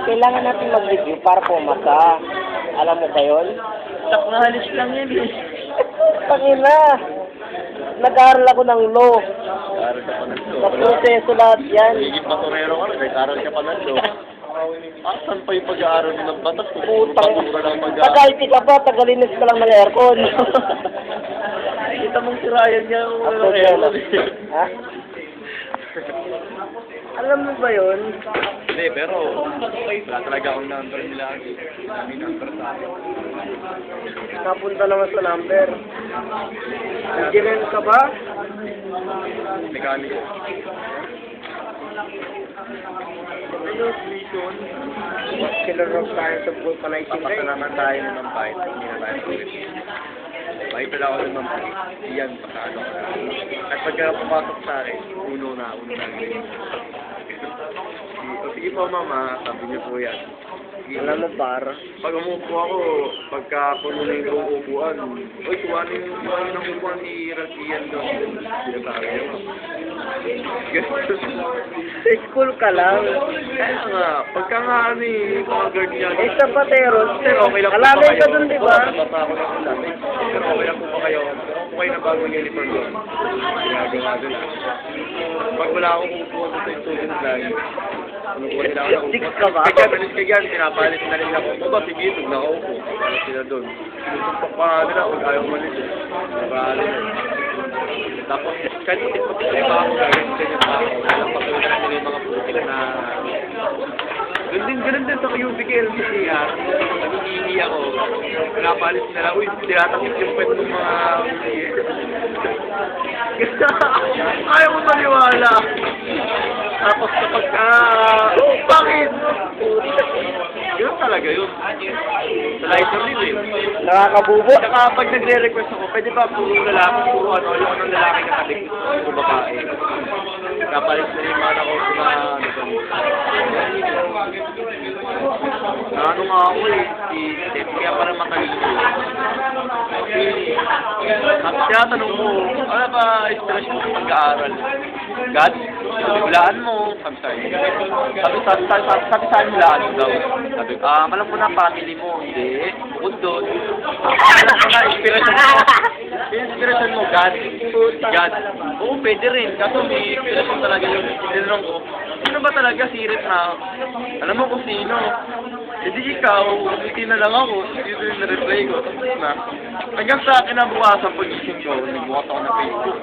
Kailangan natin mag-review para pumasa. Alam mo ba yun? Tak na halis lang yan eh. Pangina! Nag-aaral ako ng law. Nag-aaral ka pa ng law. Sa proseso lahat yan. Higit baturero ka rin, nag-aaral ka pa ng law. Saan pa yung pag-aaral mo ng batas? Putang. Pagkura ng pag-aaral. Tagalti ka ba? Tagalinis ka lang ng aircon. Kita mong sirayan niya yung Ang problema. Ha? Alam mo ba yun? Hindi, pero wala talaga akong number nila. May number sa akin. Napunta naman sa number. Engineer ka ba? Mekaniko. Ano, mission? Killer of Science of Vulcanizing Ray. Papasalaman tayo ng bite. Hindi na tayo ulit. Bite pala ako ng bite. Iyan, pasado ko na. At pagka pumasok sa akin, uno na. Sige po mama, sabi niyo po yan. Alam mo, par? Pag umupo ako, pagka puno na yung upuan, uy, kuhanin ng upuan ni Rasian doon. Sinasabi niyo. Sa school ka lang. Kaya nga, pagka nga ano eh, mga guard niya. Eh, sa Pateros, Pero okay lang po ba alamay kayo? ka dun, di ba? Bata ako lang dati. Pero okay lang po ba kayo? Okay na bagong uniform doon. Ginagawa doon. Pag wala akong upuan sa student lang, unupuan nila ako ng Six upuan. ka ba? Kaya galis ka yan, pinapalit na rin ako. Baba, sige, itog na ako po. Para sila doon. Sinusupak pa nila kung ayaw malis. Nabali. Tapos, kahit pati pa ako, ganyan pa ako. Walang pagkakita nila yung mga putik na... Ganun din sa cubicle kasi naghihingi ako. Pinapalit nila, uy, tinatakip yung pwede ng mga... Ayaw mo maniwala. Tapos kapag oh, bakit? Yun talaga yun. Sa lighter din eh. Nakakabubo. Saka pag nagre-request ako, pwede ba puro lalaki, puro ano, yung anong lalaki katalig, puro babae. Kapalit na rin yung mga nakaupo na ano doon. Na ano nga ako eh, si Steph, kaya parang matalino. Kasi, kaya tanong mo, ano ba stress mo sa pag-aaral? God, hulaan mo, sabi sa'yo hulaan mo daw. Sabi, alam mo na family mo, hindi, bukod doon. Alam mo na, inspirasyon mo. Inspirasyon mo, God. God. Oo, pwede rin. Kaso may inspirasyon talaga yung tinanong ko. Sino ba talaga sirit na? Alam mo kung sino. Hindi ikaw, hindi na lang ako. Dito yung na-reply ko. Tapos na. Hanggang sa akin na bukasan pag-ising ko, nagbukas ako ng Facebook.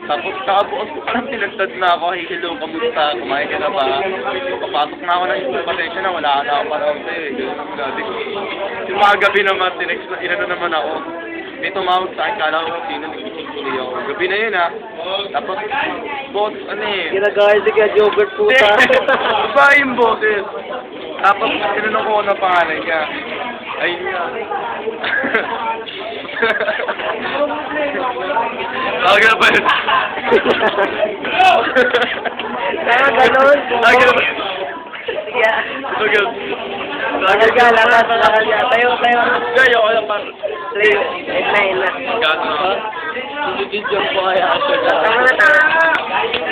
Tapos kakabukas ko parang tinagtad na ako. Hey, hello, kamusta? Kumain ka na ba? Papasok na ako ng school. Pasensya na, wala na ako para sa'yo. Yung mga gabi naman, inano naman ako. May tumawag sa akin, kala ko sino, nag-ising tuloy ako. Gabi na yun ha. Tapos, boss, ano eh. Ginagahal si Kaya Jobert puta. Iba yung boses. Tapos, tinanong ko na pangalan niya. Ayun nga. Aga ba yun? Kaya ganon. Aga ba? Yeah. Aga. Lakad ka, lakad ka. Tayo. Gaya ko lang parang. Play. Ina. Gano'n. Hindi ko kaya ako. Tama na.